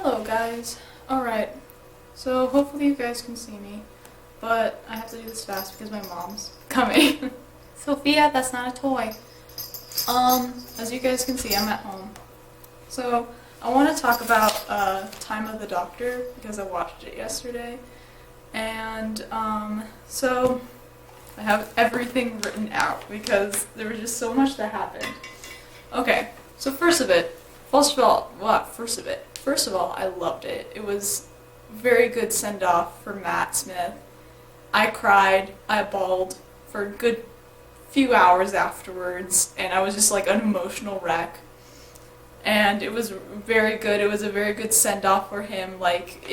Hello guys. Alright, so hopefully you guys can see me, but I have to do this fast because my mom's coming. Sophia, that's not a toy. As you guys can see, I'm at home. So, I want to talk about Time of the Doctor because I watched it yesterday. And, so I have everything written out because there was just so much that happened. Okay, so first of all, I loved it. It was a very good send-off for Matt Smith. I cried, I bawled for a good few hours afterwards, and I was just like an emotional wreck. And it was very good. It was a very good send-off for him. Like,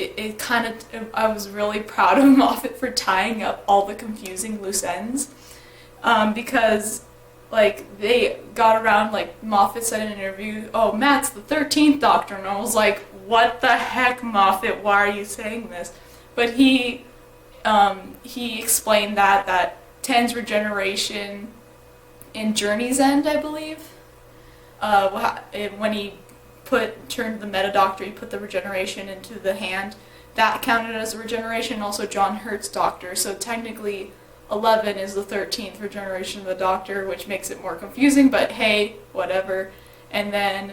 I was really proud of Moffat for tying up all the confusing loose ends. Because, like, they got around, like, Moffat said in an interview, oh, Matt's the 13th Doctor, and I was like, what the heck, Moffat, why are you saying this? But he explained that Ten's regeneration in Journey's End, I believe, when he turned the Meta Doctor, he put the regeneration into the hand, that counted as a regeneration, also John Hurt's Doctor, so technically 11 is the 13th regeneration of the Doctor, which makes it more confusing, but hey, whatever. And then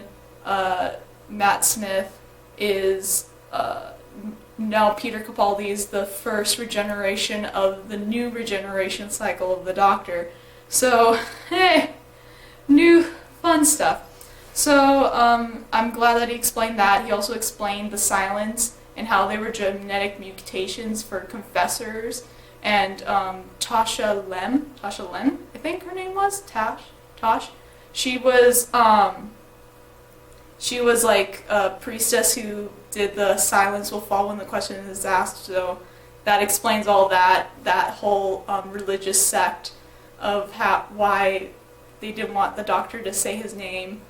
Matt Smith is, now Peter Capaldi is the first regeneration of the new regeneration cycle of the Doctor. So, hey, new fun stuff. So, I'm glad that he explained that. He also explained the silence and how they were genetic mutations for confessors. And Tasha Lem, I think her name was Tosh. She was like a priestess who did the silence will fall when the question is asked. So that explains all that whole religious sect of why they didn't want the Doctor to say his name.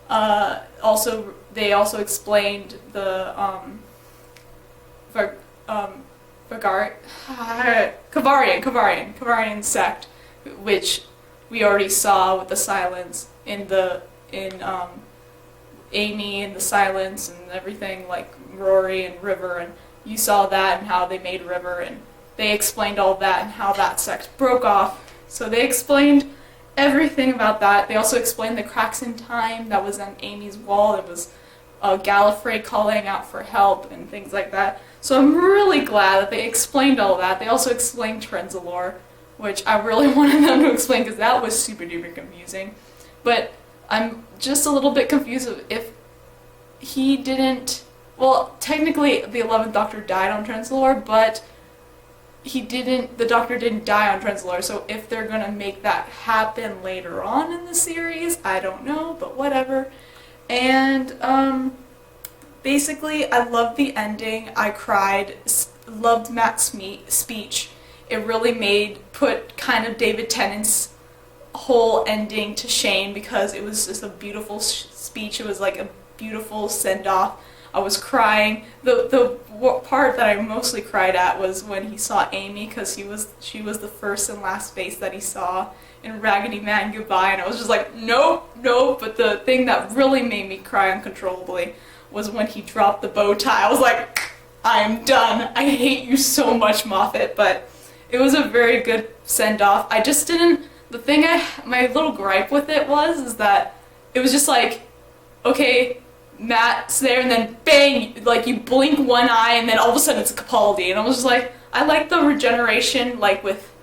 They also explained the Kavarian sect, which we already saw with the silence in Amy and the silence and everything, like Rory and River, and you saw that and how they made River, and they explained all that and how that sect broke off. So they explained everything about that. They also explained the cracks in time that was on Amy's wall. It was Gallifrey calling out for help and things like that. So I'm really glad that they explained all that. They also explained Trenzalore, which I really wanted them to explain because that was super duper confusing. But I'm just a little bit confused if he didn't... Well, technically the 11th Doctor died on Trenzalore, but the Doctor didn't die on Trenzalore, so if they're gonna make that happen later on in the series, I don't know, but whatever. And, basically, I loved the ending, I cried, loved Matt's speech. It really put kind of David Tennant's whole ending to shame because it was just a beautiful speech. It was like a beautiful send-off. I was crying. The part that I mostly cried at was when he saw Amy, because she was the first and last face that he saw in Raggedy Man Goodbye, and I was just like, nope. But the thing that really made me cry uncontrollably was when he dropped the bow tie. I was like, I am done. I hate you so much, Moffat. But it was a very good send-off. I just didn't... my little gripe with it is that it was just like, okay, Matt's there, and then bang, like you blink one eye, and then all of a sudden it's Capaldi, and I was just like, I like the regeneration, like with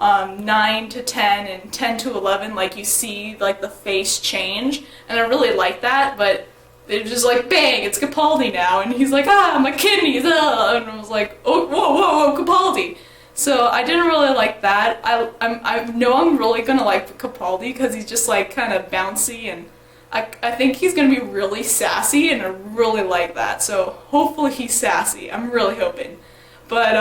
9 to 10 and 10 to 11, like you see like the face change, and I really like that, but it was just like, bang, it's Capaldi now, and he's like, my kidneys, and I was like, oh, whoa, Capaldi. So I didn't really like that. I know I'm really gonna like Capaldi because he's just like kind of bouncy, and I think he's gonna be really sassy, and I really like that. So hopefully he's sassy. I'm really hoping. But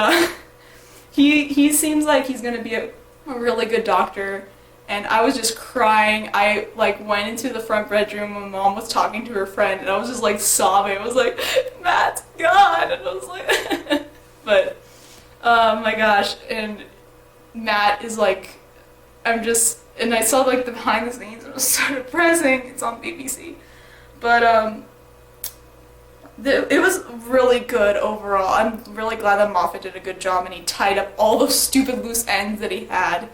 he seems like he's gonna be a really good Doctor, and I was just crying. I like went into the front bedroom when Mom was talking to her friend, and I was just like sobbing. I was like, Matt's gone, and I was like, but. Oh my gosh, and Matt is like, and I saw like the behind the scenes, and it was so depressing. It's on BBC. But It was really good overall. I'm really glad that Moffat did a good job and he tied up all those stupid loose ends that he had.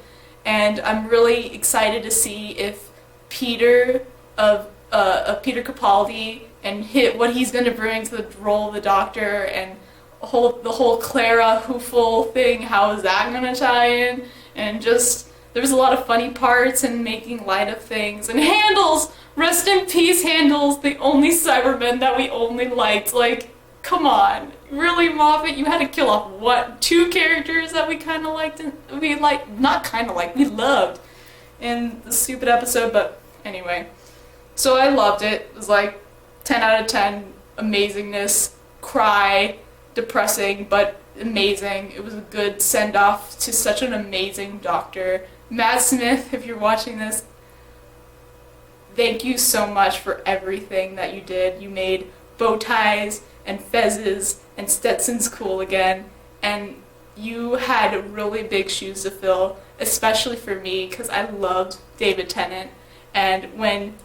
And I'm really excited to see if Peter Peter Capaldi and what he's going to bring to the role of the Doctor, and the whole Clara Hoofle thing, how is that going to tie in? And just, there was a lot of funny parts and making light of things. And Handles! Rest in peace, Handles, the only Cyberman that we only liked. Like, come on. Really, Moffat? You had to kill off, what, 2 characters that we kind of liked? We loved in the stupid episode, but anyway. So I loved it. It was like 10 out of 10, amazingness, cry, depressing, but amazing. It was a good send-off to such an amazing Doctor. Matt Smith, if you're watching this, thank you so much for everything that you did. You made bow ties and fezzes and Stetsons cool again, and you had really big shoes to fill, especially for me, because I loved David Tennant, and when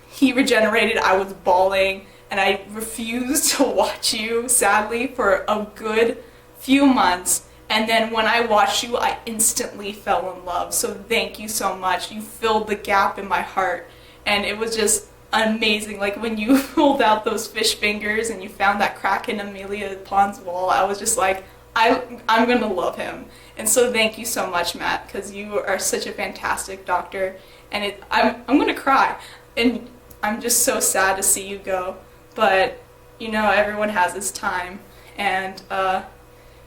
he regenerated, I was bawling, and I refused to watch you, sadly, for a good few months. And then when I watched you, I instantly fell in love. So thank you so much. You filled the gap in my heart. And it was just amazing. Like when you pulled out those fish fingers and you found that crack in Amelia Pond's wall, I was just like, I'm going to love him. And so thank you so much, Matt, because you are such a fantastic Doctor. And I'm going to cry. And I'm just so sad to see you go. But, you know, everyone has his time. And,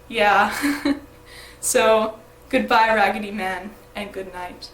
yeah. So, goodbye, Raggedy Man, and good night.